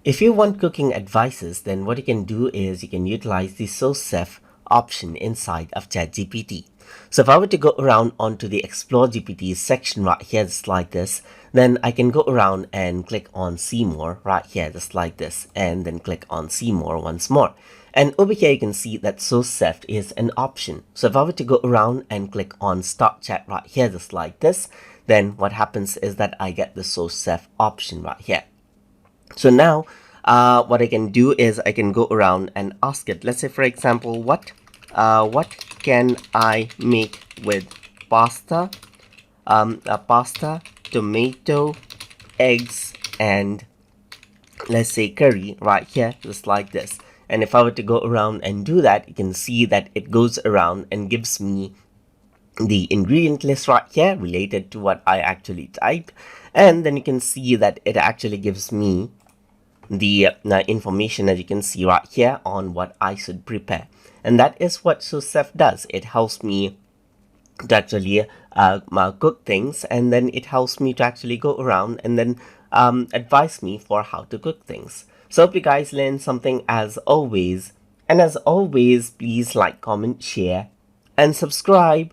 If you want cooking advices, then what you can do is you can utilize the Sous Chef option inside of ChatGPT. So if I were to go around onto the Explore GPT section right here, just like this, then I can go around and click on See More right here, just like this, and then click on See More once more. And over here, you can see that Sous Chef is an option. So if I were to go around and click on Start Chat right here, just like this, then what happens is that I get the Sous Chef option right here. So now what I can do is I can go around and ask it, let's say for example, what can I make with pasta, pasta, tomato, eggs, and let's say curry right here, just like this. And if I were to go around and do that, you can see that it goes around and gives me the ingredient list right here related to what I actually typed. And then you can see that it actually gives me the information that you can see right here on what I should prepare. And that is what Sous Chef does. It helps me to actually cook things, and then it helps me to actually go around and then advise me for how to cook things. So hope you guys learned something as always. And as always, please like, comment, share, and subscribe.